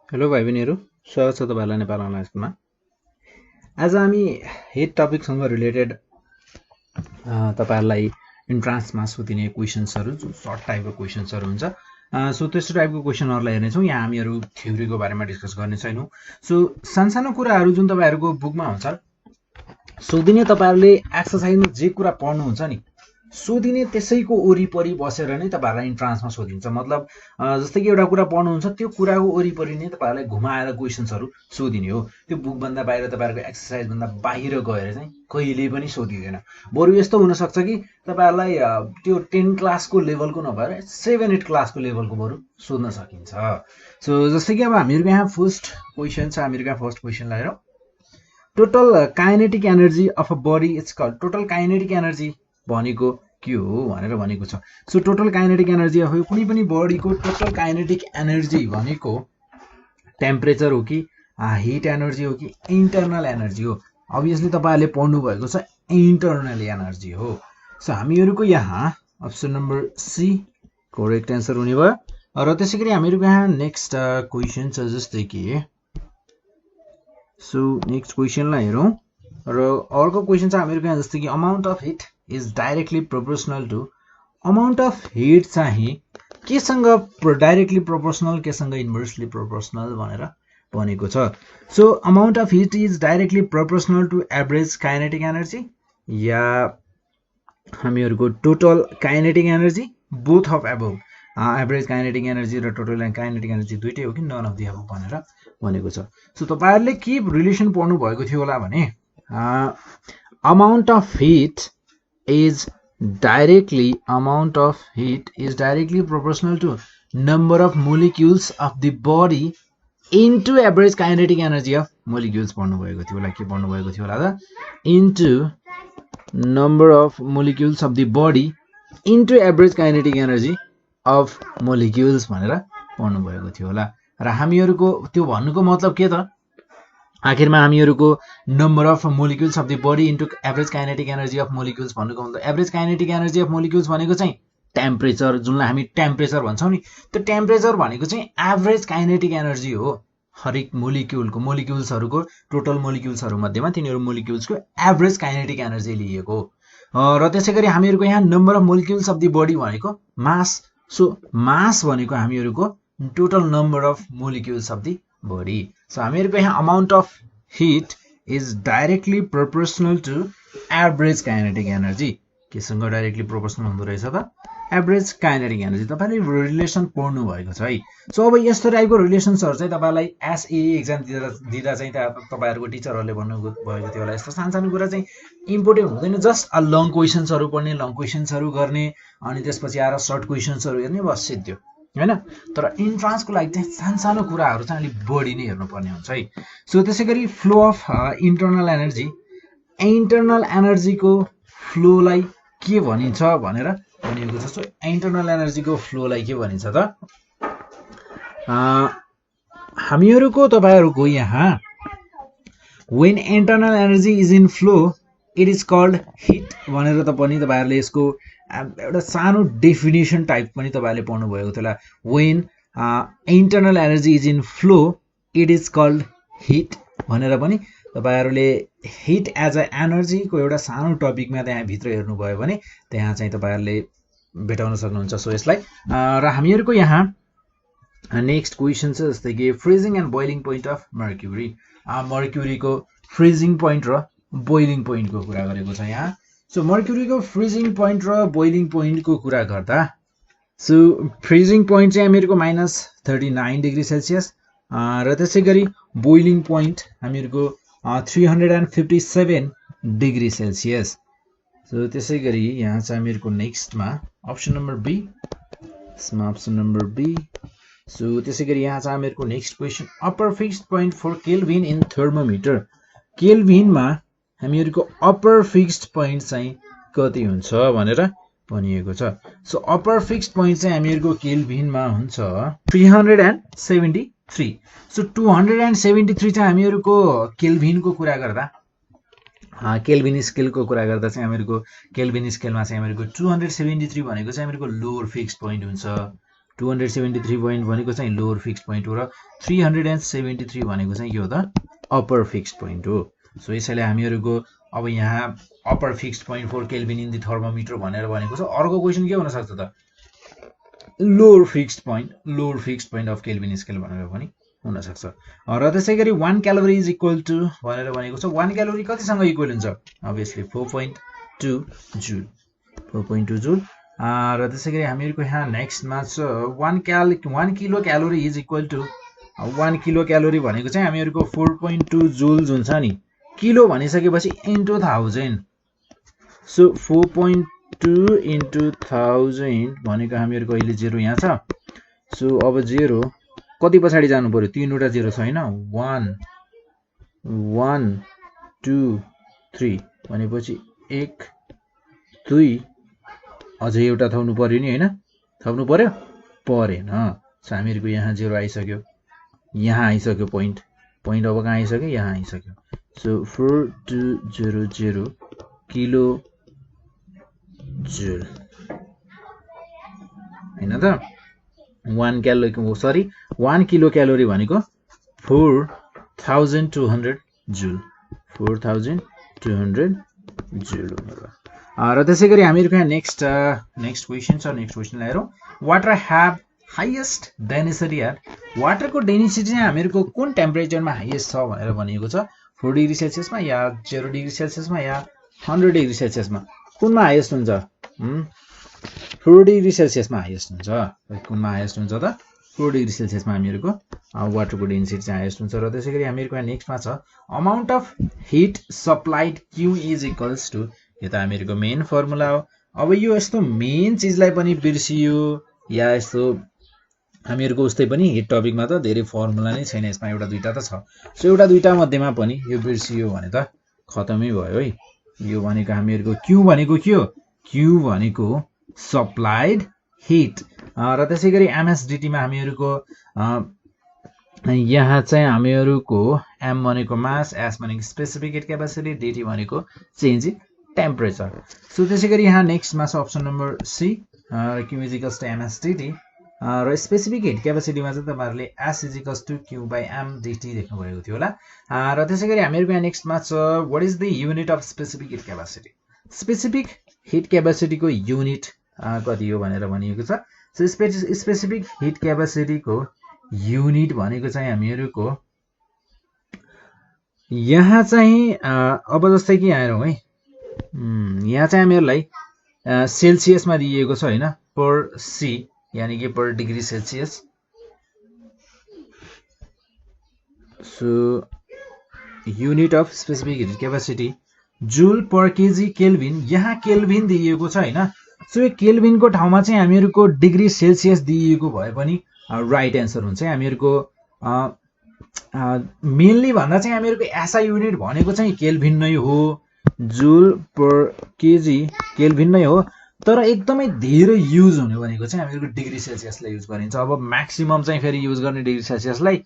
Hello भाइ बहिनीहरू, स्वागत छ तपाईँहरूलाई नेपाल अनलाइन स्कुलमा। आज हामी हिट टपिकसँग रिलेटेड तपाईँहरूलाई इन्ट्रान्समा सोधिने क्वेसन्सहरू जुन सर्ट टाइपको क्वेसन्सहरू हुन्छ सो त्यस्तो टाइपको क्वेसनहरूलाई हेर्नेछौँ। यहाँ हामीहरू थ्योरीको बारेमा डिस्कस गर्ने छैनौँ। सो सानो कुराहरू जुन तपाईँहरूको बुकमा हुन्छ सोधिने, तपाईँहरूले एक्सर्साइजमा जे कुरा पढ्नुहुन्छ नि सोधिने त्यसैको वरिपरि बसेर नै तपाईँहरूलाई इन्ट्रान्समा सोधिन्छ। मतलब जस्तै कि एउटा कुरा पढ्नुहुन्छ त्यो कुराको वरिपरि नै तपाईँहरूलाई घुमाएर क्वेसन्सहरू सोधिने हो। त्यो बुकभन्दा बाहिर तपाईँहरूको एक्सर्साइजभन्दा बाहिर गएर चाहिँ कहिले पनि सोधिँदैन। बरु यस्तो हुनसक्छ कि तपाईँहरूलाई त्यो 10 क्लासको लेभलको नभएर 7-8 क्लासको लेभलको बरु सोध्न सकिन्छ। सो जस्तै कि अब हामीहरूको यहाँ फर्स्ट क्वेसन छ। हामीहरूको यहाँ फर्स्ट क्वेसन हेरौँ। Total kinetic energy of a body it's called. Total kinetic energy भनेको के हो भनेर भनेको छ। So total kinetic energy of कुनै पनि बडीको टोटल काइनेटिक एनर्जी भनेको टेम्परेचर हो कि हिट एनर्जी हो कि इन्टरनल एनर्जी हो। अभियसली तपाईँहरूले पढ्नु भएको छ इन्टरनल एनर्जी हो। सो हामीहरूको यहाँ option number C correct answer हुने भयो। र त्यसै गरी हामीहरूको यहाँ नेक्स्ट क्वेसन छ जस्तै कि सो नेक्स्ट क्वेसनलाई हेरौँ। र अर्को क्वेसन छ हामीहरूको यहाँ जस्तै कि amount of heat is directly proportional to. Amount of heat चाहिँ केसँग डाइरेक्टली प्रोपोर्सनल केसँग इन्भर्सली प्रोपोर्सनल भनेर भनेको छ। So amount of heat is directly proportional to average kinetic energy या हामीहरूको total kinetic energy, both of above. Average kinetic energy र total kinetic energy दुइटै हो कि नन अफ दि एबोभ भनेर भनेको छ। सो तपाईँहरूले के रिलेसन पढ्नु भएको थियो होला भने amount of heat is directly proportional to number of molecules of the body into average kinetic energy of molecules पढ्नुभएको थियो होला। के पढ्नुभएको थियो होला त? Into number of molecules of the body into average kinetic energy of molecules भनेर पढ्नुभएको थियो होला। र हामीहरूको त्यो भन्नुको मतलब के त? आखिरमा हामीहरूको number of molecules of the body into average kinetic energy of molecules भन्नुको मतलब average kinetic energy of molecules भनेको चाहिँ टेम्परेचर, जुनलाई हामी टेम्परेचर भन्छौँ नि, त्यो टेम्परेचर भनेको चाहिँ एभरेज काइनेटिक एनर्जी हो हरेक मोलिक्युलको, मोलिक्युल्सहरूको टोटल मोलिक्युल्सहरू मध्येमा तिनीहरू मोलिक्युल्सको एभरेज काइनेटिक एनर्जी लिएको। र त्यसै गरी हामीहरूको यहाँ number of molecules of the body भनेको मास। सो मास भनेको हामीहरूको total number of molecules of the body. So हामीहरूको यहाँ amount of heat is directly proportional to average kinetic energy. केसँग डाइरेक्टली प्रोपोर्सनल हुँदो रहेछ त? Average kinetic energy. तपाईँले रिलेसन पढ्नु भएको छ है। सो अब यस्तो टाइपको रिलेसन्सहरू चाहिँ तपाईँलाई एसए एक्जाम दिँदा चाहिँ तपाईँहरूको टिचरहरूले भन्नुभएको थियो होला। यस्तो सानो कुरा चाहिँ इम्पोर्टेन्ट हुँदैन। जस्ट लङ क्वेसन्सहरू पढ्ने, लङ क्वेसन्सहरू गर्ने, अनि त्यसपछि आएर सर्ट क्वेसन्सहरू हेर्ने, बस सिद्धो होइन। तर इन्ट्रान्सको लागि चाहिँ सानो कुराहरू चाहिँ अलिक बढी नै हेर्नुपर्ने हुन्छ है। सो त्यसै गरी flow of internal energy, internal एनर्जीको फ्लोलाई के भनिन्छ भनेर भनिएको छ। सो इन्टरनल एनर्जीको फ्लोलाई के भनिन्छ त? हामीहरूको तपाईँहरूको यहाँ when internal energy is in flow it is called heat भनेर त पनि तपाईँहरूले यसको एउटा सानो डेफिनेसन टाइप पनि तपाईँहरूले पढ्नुभएको थियो होला। When internal energy is in flow it is called heat भनेर पनि तपाईँहरूले हिट एज अ एनर्जीको एउटा सानो टपिकमा त्यहाँ भित्र हेर्नुभयो भने त्यहाँ चाहिँ तपाईँहरूले भेटाउन सक्नुहुन्छ। सो यसलाई र हामीहरूको यहाँ नेक्स्ट क्वेसन छ जस्तै कि freezing and boiling point of mercury. मर्क्युरीको फ्रिजिङ पोइन्ट र बोइलिङ पोइन्टको कुरा गरेको छ यहाँ। सो मर्क्युरीको फ्रिजिङ पोइन्ट र बोइलिङ पोइन्टको कुरा गर्दा सो फ्रिजिङ पोइन्ट चाहिँ हामीहरूको -39 डिग्री सेल्सियस र त्यसै गरी बोइलिङ पोइन्ट हामीहरूको 357 डिग्री सेल्सियस। सो त्यसै गरी यहाँ चाहिँ हामीहरूको नेक्स्टमा अप्सन नम्बर बी, यसमा अप्सन नम्बर बी। सो त्यसै गरी यहाँ चाहिँ हामीहरूको next question upper fixed point for Calvin in thermometer. केल्भिनमा हामीहरूको अप्पर फिक्स्ड पोइन्ट चाहिँ कति हुन्छ भनेर भनिएको छ। सो अप्पर फिक्स्ड पोइन्ट चाहिँ हामीहरूको केल्भिनमा हुन्छ 373। सो 273 चाहिँ हामीहरूको केल्भिनको कुरा गर्दा, केल्भिन स्केलको कुरा गर्दा चाहिँ हामीहरूको केल्भिन स्केलमा चाहिँ हामीहरूको 273 भनेको चाहिँ हामीहरूको लोवर फिक्स्ड पोइन्ट हुन्छ। 273 पोइन्ट भनेको चाहिँ लोअर फिक्स्ड पोइन्ट हो र 373 भनेको चाहिँ के हो त अप्पर फिक्स्ड पोइन्ट हो। सो यसैले हामीहरूको अब यहाँ upper fixed point for Calvin in the thermometer भनेर भनेको छ। अर्को क्वेसन के हुन सक्छ त lower fixed point of Kelvin scale भनेर पनि हुन सक्छ। र त्यसैगरी 1 क्यालोरी इज इक्वल टु भनेर भनेको छ। 1 क्यालोरी कतिसँग इक्वल हुन्छ अभियसली 4.2 जुल 4.2 जुल। र त्यसैगरी हामीहरूको यहाँ नेक्स्टमा छ 1 kilo calorie is equal to 1 kilo calorie भनेको चाहिँ हामीहरूको 4.2 जुल हुन्छ नि। किलो भनिसकेपछि इन्टु 1000 सो 4.2 इन्टु 1000 भनेको हामीहरूको अहिले 0 यहाँ छ। सो अब 0 कति पछाडि जानु पर्यो 3 वटा 0 छ हैन 1 1 2 3 भनेपछि 1 2 अझै एउटा थप्नु पर्यो नि हैन थप्नु पर्यो परेन। सो हामीहरूको यहाँ 0 आइसक्यो यहाँ आइसक्यो पोइन्ट अब कहाँ आइसक्यो यहाँ आइसक्यो। सो 4200 किलो जुल हैन त 1 किलो क्यालोरी भनेको 4200 जुल 4200 जुल हो। र त्यसैगरी हामीहरूको यहाँ नेक्स्ट क्वेसन छ। नेक्स्ट क्वेसन हेरौँ। Water have highest density at वाटरको डेन्सिटी चाहिँ हामीहरूको कुन टेम्परेचरमा हाइएस्ट छ भनेर भनिएको छ 4 डिग्री सेल्सियसमा या 0 डिग्री सेल्सियसमा या 100 डिग्री सेल्सियसमा कुनमा हाइएस्ट हुन्छ 4 डिग्री सेल्सियसमा हाइएस्ट हुन्छ। कुनमा हाइएस्ट हुन्छ त 4 डिग्री सेल्सियसमा हामीहरूको वाटरको डेन्सिटी चाहिँ हाइएस्ट हुन्छ। र त्यसैगरी हामीहरूको यहाँ नेक्स्टमा छ amount of heat supplied Q is equals to यो त हामीहरूको मेन फर्मुला हो। अब यो यस्तो मेन चिजलाई पनि बिर्सियो या यस्तो हामीहरूको उस्तै पनि हिट टपिकमा त धेरै फर्मुला नै छैन यसमा एउटा दुईटा त छ। सो एउटा दुईटा मध्येमा पनि यो बिर्सियो भने त खतमै भयो है। यो भनेको हामीहरूको क्यू भनेको के हो क्यू भनेको सप्लाइड हिट। र त्यसैगरी एमएसडिटी मा हामीहरूको यहाँ चाहिँ हामीहरूको एम भनेको मास एस भनेको स्पेसिफिक हिट क्यापासिटी डिटी भनेको चेन्ज इन टेम्परेचर। सो त्यसैगरी यहाँ नेक्स्टमा छ option number C Q is equals to MSDT र स्पेसिफिक हिट क्यापासिटीमा चाहिँ तपाईहरुले S is equals to Q by M DT देख्नु भएको थियो होला। र त्यसैगरी हामीहरूको यहाँ नेक्स्टमा छ what is the unit of specific heat capacity. Specific heat क्यापासिटीको युनिट कति हो भनेर भनिएको छ। सो स्पेसिफिक हिट क्यापासिटीको युनिट भनेको चाहिँ हामीहरूको यहाँ चाहिँ अब जस्तै कि यहाँ हेरौँ है यहाँ चाहिँ हामीहरूलाई सेल्सियसमा दिएको छ हैन पर सी यानी कि per degree Celsius. So unit of specific heat capacity joule per KG kelvin यहाँ केल्भिन दिएको छ हैन। सो यो केल्भिनको ठाउँमा चाहिँ हामीहरूको डिग्री सेल्सियस दिएको भए पनि राइट एन्सर हुन्छ। हामीहरूको मेनली भन्दा चाहिँ हामीहरूको एसआई युनिट भनेको चाहिँ केल्भिन नै हो जूल पर केजी केल्भिन नै हो। तर एकदमै धेरै युज हुने भनेको चाहिँ हामीहरूको डिग्री सेल्सियसलाई युज गरिन्छ। अब म्याक्सिमम चाहिँ फेरि युज गर्ने डिग्री सेल्सियसलाई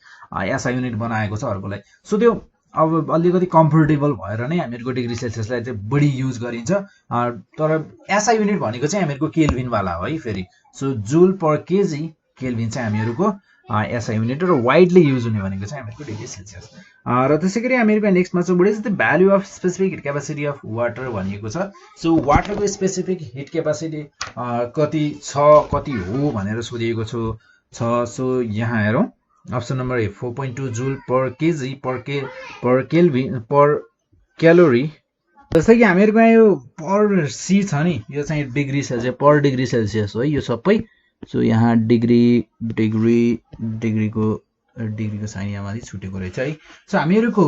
एसआई युनिट बनाएको छ अर्कोलाई। सो त्यो अब अलिकति कम्फर्टेबल भएर नै हामीहरूको डिग्री सेल्सियसलाई चाहिँ बढी युज गरिन्छ। तर एसआई युनिट भनेको चाहिँ हामीहरूको केल्भिन वाला हो है फेरि। So joule per KG Calvin चाहिँ हामीहरूको एसआई युनिट र वाइडली युज हुने भनेको चाहिँ हामीहरूको डिग्री सेल्सियस। र त्यसैगरी हामीहरूको नेक्स्टमा छ what is the value of specific heat capacity of water भनिएको छ। सो वाटरको स्पेसिफिक हिट क्यापासिटी कति छ कति हो भनेर सोधिएको छ। सो यहाँ हेरौँ option number A 4.2 joule per KG per kelvin per calorie. जस्तै कि हामीहरूको यहाँ यो पर सी छ नि यो चाहिँ डिग्री सेल्सियस पर डिग्री सेल्सियस हो है यो सबै। सो यहाँ डिग्रीको साइन यहाँ माथि छुटेको रहेछ है। सो हामीहरूको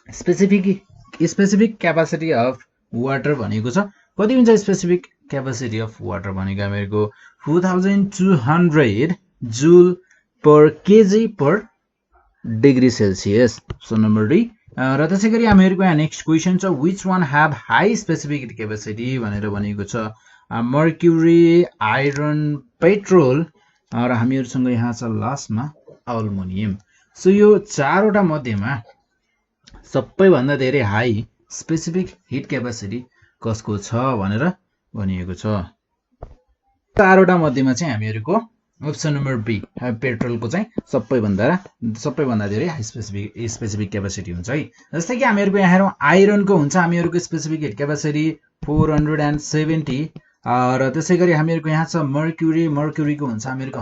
स्पेसिफिक क्यापासिटी अफ वाटर भनेको छ कति हुन्छ स्पेसिफिक क्यापासिटी अफ वाटर भनेको हामीहरूको 4200 joule per KG per degree Celsius. So number D. र त्यसैगरी हामीहरूको यहाँ नेक्स्ट क्वेसन छ which one have high specific heat capacity भनेर भनेको छ मर्क्युरी आइरन पेट्रोल र हामीहरूसँग यहाँ छ लास्टमा अल्मुनियम। सो यो चारवटा मध्येमा सबैभन्दा धेरै हाई स्पेसिफिक हिट क्यापासिटी कसको छ भनेर भनिएको छ। चारवटा मध्येमा चाहिँ हामीहरूको अप्सन नम्बर बी पेट्रोलको चाहिँ सबैभन्दा धेरै स्पेसिफिक क्यापेसिटी हुन्छ है। जस्तै कि हामीहरूको यहाँ हेरौँ आइरनको हुन्छ हामीहरूको स्पेसिफिक हिट क्यापेसिटी 470 र त्यसै गरी हामीहरूको यहाँ छ मर्क्युरीको हुन्छ हामीहरूको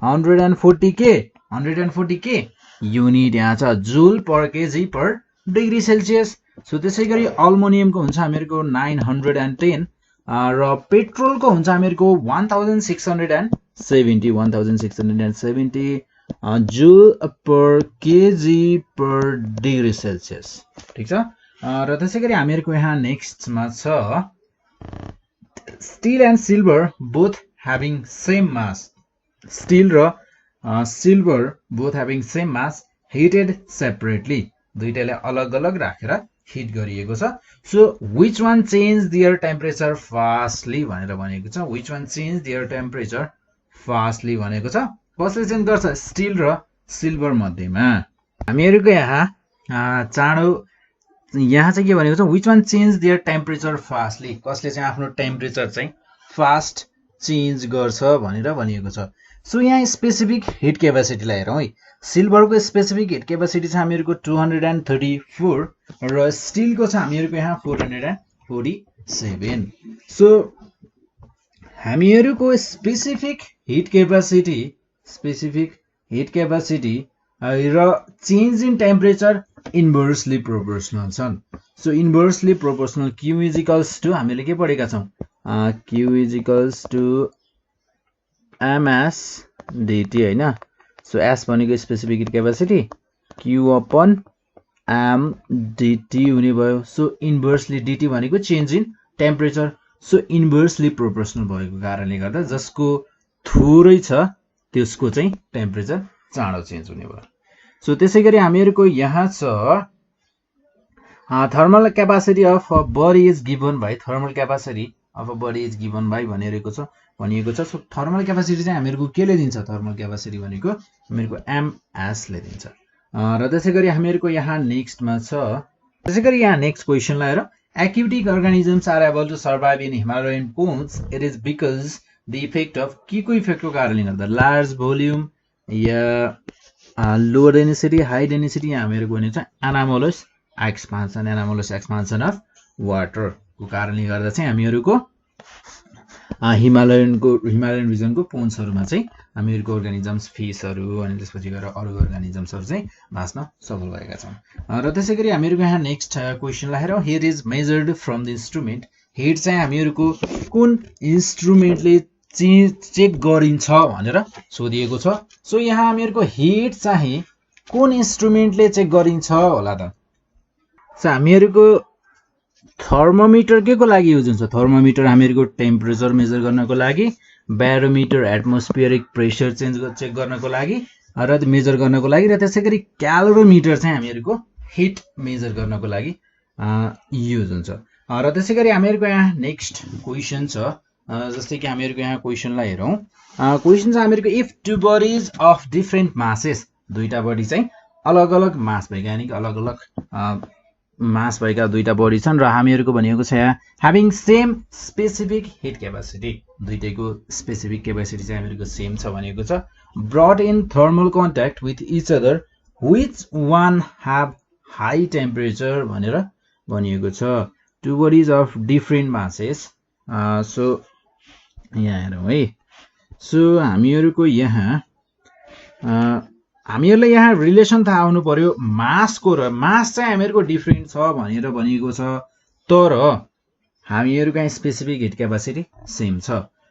140 के युनिट यहाँ छ जुल per KG per degree Celsius. So त्यसै गरी अल्मुनियमको हुन्छ हामीहरूको 910 र पेट्रोलको हुन्छ हामीहरूको 1670 joule per KG per degree Celsius. ठिक छ। र त्यसै गरी हामीहरूको यहाँ नेक्स्टमा छ steel and silver both having same mass. Steel र silver both having same mass heated separately, दुईटालाई अलग अलग राखेर हिट गरिएको छ। So which one change their temperature fastly भनेर भनेको छ। Which one change their temperature fastly भनेको छ। कसले चेन्ज गर्छ? स्टिल र सिल्भर मध्येमा। हामीहरूको यहाँ चाँडो यहाँ चाहिँ के भनेको छ? Which one change their temperature fastly, कसले चाहिँ आफ्नो टेम्परेचर चाहिँ फास्ट चेन्ज गर्छ भनेर भनिएको छ। सो यहाँ स्पेसिफिक हिट क्यापेसिटीलाई हेरौँ है। सिल्भरको स्पेसिफिक हिट क्यापेसिटी छ हामीहरूको 234 र स्टिलको छ हामीहरूको यहाँ 447। सो हामीहरूको स्पेसिफिक हिट क्यापेसिटी र change in temperature inversely proportional छन्। So inversely proportional Q is equals to हामीले के पढेका छौँ? Q is equals to MS DT होइन। सो एस भनेको specific heat capacity, Q upon M DT हुने भयो। सो इन्भर्सली डिटी भनेको change in temperature. So inversely proportional भएको कारणले गर्दा जसको थोरै छ त्यसको चाहिँ टेम्परेचर चाँडो चेन्ज हुने भयो। सो त्यसै गरी हामीहरूको यहाँ छ thermal capacity of a body is given by भनिएको छ। सो थर्मल क्यापासिटी चाहिँ हामीहरूको केले दिन्छ? थर्मल क्यापासिटी भनेको हामीहरूको एमएसले दिन्छ। र त्यसै गरी हामीहरूको यहाँ नेक्स्टमा छ, त्यसै गरी यहाँ नेक्स्ट क्वेसनलाई हेर। Aquatic organisms are able to survive in Himalayan ponds it is because the effect of के को इफेक्टको कारणले गर्दा? लार्ज भोल्युम या लो डेन्सिटी हाई डेन्सिटी या हामीहरूको भनेको चाहिँ एनामोलस एक्सपान्सन अफ वाटरको कारणले गर्दा चाहिँ हामीहरूको हिमालयन रिजनको पोन्सहरूमा चाहिँ हामीहरूको अर्गानिजम्स फिसहरू अनि त्यसपछि गएर अरू अर्गानिजम्सहरू चाहिँ बाँच्न सफल भएका छन्। र त्यसै गरी हामीहरूको यहाँ नेक्स्ट क्वेसनलाई हेरौँ। Hit is measured from the instrument. Hit चाहिँ हामीहरूको कुन इन्स्ट्रुमेन्टले चेक गरिन्छ भनेर सोधिएको छ। सो यहाँ हामीहरूको हिट चाहिँ कुन इन्स्ट्रुमेन्टले चेक गरिन्छ होला त? सो हामीहरूको थर्मोमिटर के को लागि युज हुन्छ? थर्मोमिटर हामीहरूको टेम्परेचर मेजर गर्नको लागि, ब्यारोमिटर एटमोस्फियरिक प्रेसर चेक गर्नको लागि र मेजर गर्नको लागि, र त्यसै गरी क्यालोरोमिटर चाहिँ हामीहरूको हिट मेजर गर्नको लागि युज हुन्छ। र त्यसै गरी हामीहरूको यहाँ नेक्स्ट क्वेसन छ। जस्तै कि हामीहरूको यहाँ क्वेसनलाई हेरौँ। क्वेसन छ हामीहरूको if two bodies of different masses, दुईटा बडी चाहिँ अलग अलग मास भएका यानि कि अलग अलग मास भएका दुईटा बडी छन् र हामीहरूको भनेको छ यहाँ having same specific heat capacity, दुईटैको स्पेसिफिक क्यापेसिटी चाहिँ हामीहरूको सेम छ भनेको छ। Brought in thermal contact with each other which one have high temperature भनेर भनिएको छ। Two bodies of different masses. So यहाँ हेरौँ है। सो हामीहरूको यहाँ हामीहरूलाई यहाँ रिलेसन थाहा हुनु पर्यो मासको, र मास चाहिँ हामीहरूको डिफ्रेन्ट छ भनेर भनिएको छ, तर हामीहरूको यहाँ स्पेसिफिक हिट क्यापेसिटी सेम छ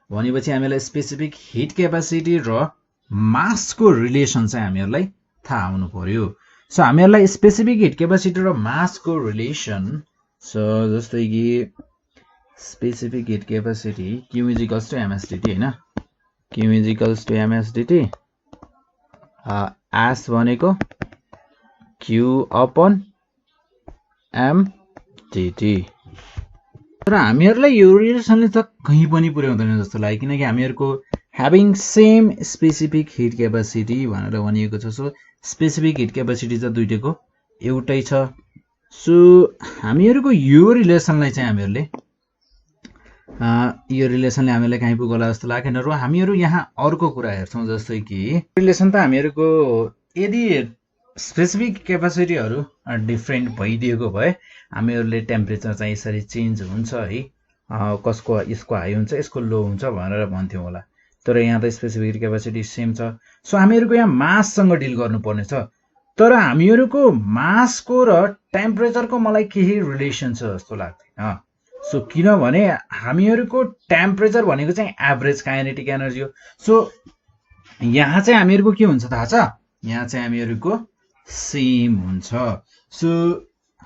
भनेपछि हामीलाई स्पेसिफिक हिट क्यापेसिटी र मासको रिलेसन चाहिँ हामीहरूलाई थाहा हुनु पर्यो। सो हामीहरूलाई स्पेसिफिक हिट क्यापेसिटी र मासको रिलेसन छ। जस्तै कि specific heat capacity Q is equals to MSDT होइन। Q is equals to MSDT, S भनेको क्यू अपन एमडिटी। तर हामीहरूलाई यो रिलेसनले त कहीँ पनि पुर्याउँदैन जस्तो लाग्यो, किनकि हामीहरूको having same specific heat capacity भनेर भनिएको छ। सो स्पेसिफिक हिट क्यापेसिटी चाहिँ दुईटैको एउटै छ। सो हामीहरूको यो रिलेसनलाई चाहिँ हामीहरूले यो रिलेसनले हामीलाई कहीँ पुगला जस्तो लागेन र हामीहरू यहाँ अर्को कुरा हेर्छौँ जस्तै कि रिलेसन त हामीहरूको यदि स्पेसिफिक क्यापासिटीहरू डिफ्रेन्ट भइदिएको भए हामीहरूले टेम्परेचर चाहिँ यसरी चेन्ज हुन्छ है, कसको यसको हाई हुन्छ यसको लो हुन्छ भनेर भन्थ्यौँ होला। तर यहाँ त स्पेसिफिक क्यापासिटी सेम छ। सो हामीहरूको यहाँ माससँग डिल गर्नुपर्ने छ। तर हामीहरूको मासको र टेम्परेचरको मलाई केही रिलेसन छ जस्तो लाग्दैन। सो किनभने हामीहरूको टेम्परेचर भनेको चाहिँ एभरेज काइनेटिक एनर्जी हो। सो यहाँ चाहिँ हामीहरूको के हुन्छ थाहा छ? यहाँ चाहिँ हामीहरूको सेम हुन्छ। सो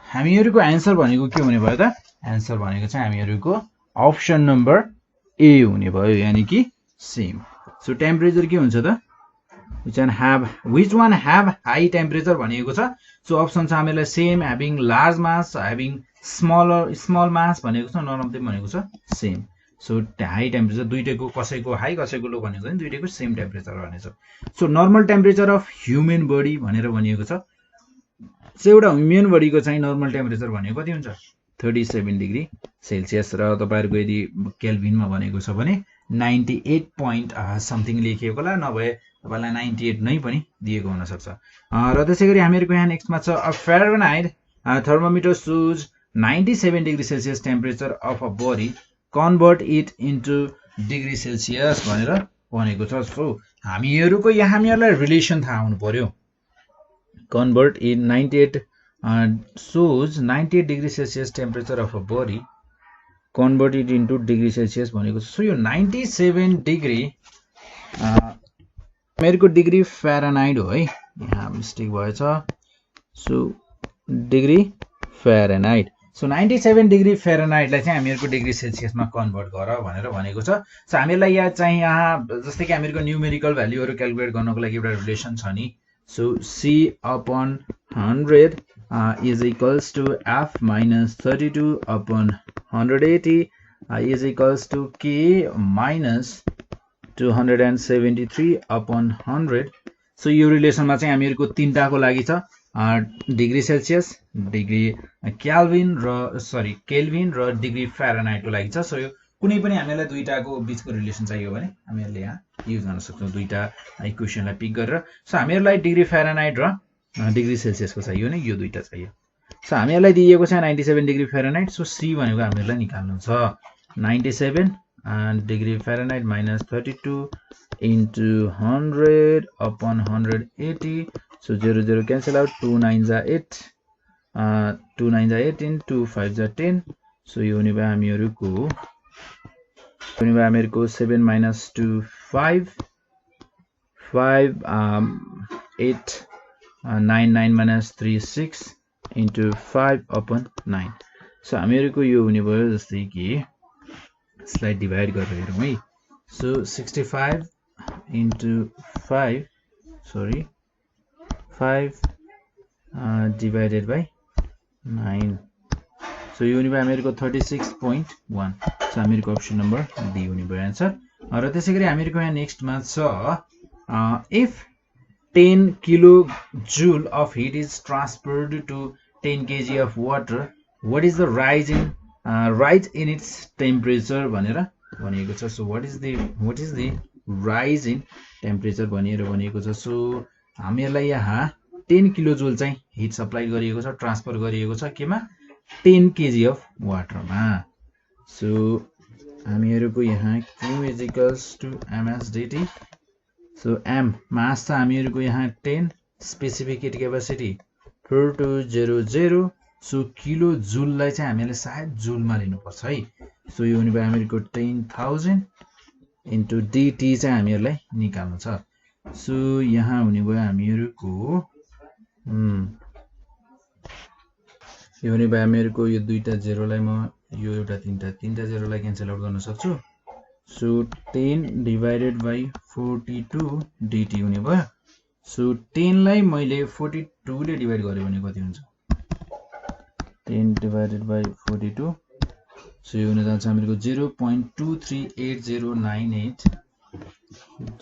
हामीहरूको एन्सर भनेको के हुने भयो त? एन्सर भनेको चाहिँ हामीहरूको अप्सन नम्बर ए हुने भयो, यानि कि सेम। सो टेम्परेचर के हुन्छ त? which one have high temperature भनेको छ। सो अप्सन छ हामीलाई same, having large mass, having small mass भनेको छ, नन अफ देम भनेको छ सेम। सो हाई टेम्परेचर दुईटैको कसैको हाई कसैको लो भनेको चाहिँ दुईटैको सेम टेम्परेचर भनेको छ। So normal temperature of human body भनेर भनिएको छ। सो एउटा ह्युमन बडीको चाहिँ नर्मल टेम्परेचर भनेको कति हुन्छ? 37 डिग्री सेल्सियस। र तपाईँहरूको यदि केल्भिनमा भनेको छ भने 98 पोइन्ट समथिङ लेखिएको होला, नभए तपाईँलाई 98 नै पनि दिएको हुनसक्छ। र त्यसै गरी हामीहरूको यहाँ नेक्स्टमा छ a Fahrenheit thermometer shows 97 degree Celsius temperature of a body, convert it into degree Celsius भनेर भनेको छ। सो हामीहरूको यहाँ हामीहरूलाई रिलेसन थाहा हुनु पर्यो। Convert in 98 shows 98 degree Celsius temperature of a body, convert it into degree Celsius भनेको छ। सो यो 97 डिग्री हामीहरूको डिग्री फ्यारेनहाइट हो है, यहाँ मिस्टेक भएछ। So degree Fahrenheit. सो 97 डिग्री फ्यारेनहाइटलाई चाहिँ हामीहरूको डिग्री सेल्सियसमा कन्भर्ट गर भनेर भनेको छ। सो हामीलाई यहाँ चाहिँ यहाँ जस्तै कि हामीहरूको न्युमेरिकल भ्याल्युहरू क्यालकुलेट गर्नको लागि एउटा रिलेसन छ नि। So C upon 100 is equals to F minus 32 upon 180 is equals to K minus 273 upon 100। So यो रिलेसनमा चाहिँ हामीहरूको तीनटाको लागि छ, डिग्री सेल्सियस, डिग्री केल्भिन र डिग्री फ्यारेनहाइटको लागि छ। सो यो कुनै पनि हामीलाई दुईटाको बिचको रिलेसन चाहियो भने हामीहरूले यहाँ युज गर्न सक्छौँ दुईटा इक्वेसनलाई पिक गरेर। सो हामीहरूलाई डिग्री फ्यारेनहाइट र डिग्री सेल्सियसको चाहियो भने यो दुईटा चाहियो। सो हामीहरूलाई दिएको छ 97 डिग्री फ्यारेनहाइट। सो सी भनेको हामीहरूलाई निकाल्नु छ 97 degree Fahrenheit minus 32 into 100 upon 180। So 0 0 cancel out, 2 9 जा 8, 2 9 जा 18, 2 5 जा 10। सो यो हुने भयो हामीहरूको 7 minus 2 5 5 8 9 9 minus 3 6 into 5 upon 9। So हामीहरूको यो हुने भयो जस्तै कि स्लाइड डिभाइड गरेर हेरौँ है। So 65 into 5 divided by 9। So यो हुने भयो हामीहरूको 36.1। सो हामीहरूको अप्सन नम्बर डी हुने भयो एन्सर। र त्यसै गरी हामीहरूको यहाँ नेक्स्टमा छ if 10 kilo joule of heat is transferred to 10 kg of water, what is the rise in its temperature भनेर भनिएको छ। So what is the rise in temperature भनेर भनिएको छ। सो हामीहरूलाई यहाँ 10 किलो जुल चाहिँ हिट सप्लाई गरिएको छ, ट्रान्सफर गरिएको छ केमा? 10 kg अफ वाटरमा। सो हामीहरूको यहाँ Q is equals to MS dt। So M mass छ हामीहरूको यहाँ 10, specific heat capacity 4200। So kilo जुललाई चाहिँ हामीले सायद जुलमा लिनुपर्छ है। सो यो हुने भयो हामीहरूको 10,000 इन्टु dt चाहिँ हामीहरूलाई निकाल्नु छ। सो यहाँ हुने भयो हामीहरूको यो हुने भयो हामीहरूको यो दुईटा जेरोलाई म यो एउटा तीनटा जेरोलाई क्यान्सल आउट गर्न सक्छु। सो 10 डिभाइडेड बाई 42 dt हुने भयो। सो 10 लाई मैले 42 ले डिभाइड गरे भने कति हुन्छ? 10 डिभाइडेड बाई 42। सो यो हुन जान्छ हामीहरूको 0.238098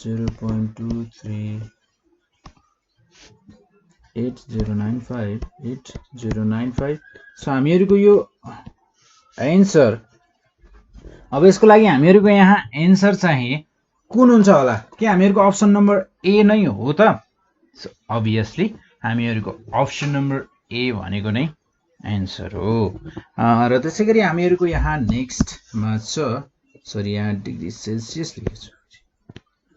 0.238095 8095। सो हामीहरूको यो एन्सर अब यसको लागि हामीहरुको यहाँ एन्सर चाहिँ कुन हुन्छ होला? के हामीहरुको अप्सन नम्बर ए नै हो त? अभियसली हामीहरुको अप्सन नम्बर ए भनेको नै एन्सर हो। र त्यसैगरी हामीहरुको यहाँ नेक्स्टमा छ, सरी यहाँ डिग्री सेल्सियस लेखेको छु,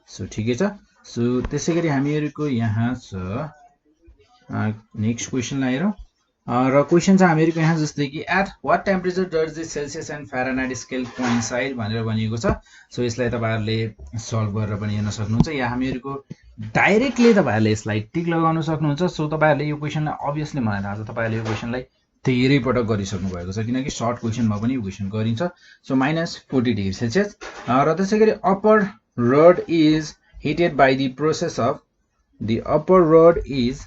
सो ठिकै छ। सो त्यसैगरी हामीहरुको यहाँ छ नेक्स्ट क्वेशनलाई हेरौँ। र क्वेशन छ हामीहरुको यहाँ जस्तै कि at what temperature does the Celsius and Fahrenheit scale coincide भनेर भनिएको छ। सो यसलाई तपाईहरुले सल्भ गरेर पनि हेर्न सक्नुहुन्छ, या हामीहरुको डाइरेक्टली तपाईहरुले यसलाई टिक लगाउन सक्नुहुन्छ। सो तपाईहरुले यो क्वेशनलाई अभियसली मलाई थाहा छ तपाईहरुले यो क्वेशनलाई धेरै पटक गरिसक्नु भएको छ, किनकि सर्ट क्वेशनमा पनि यो क्वेशन गरिन्छ। So -40 degree Celsius. र त्यसैगरी upper rod is heated by the process of the upper rod is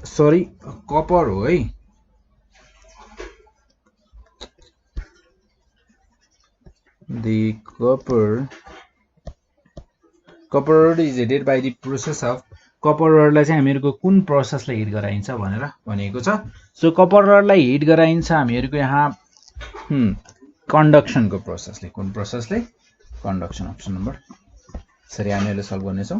sorry copper हो है, the copper rod is heated by the process of copper रडलाई चाहिँ हामीहरुको कुन प्रोसेसले हिट गराइन्छ भनेर भनिएको छ। सो कपर रडलाई हिट गराइन्छ हामीहरुको यहाँ कन्डक्सनको प्रोसेसले। कुन प्रोसेसले? कन्डक्सन। अप्सन नम्बर, सरी हामीहरुले सल्भ गर्नेछौं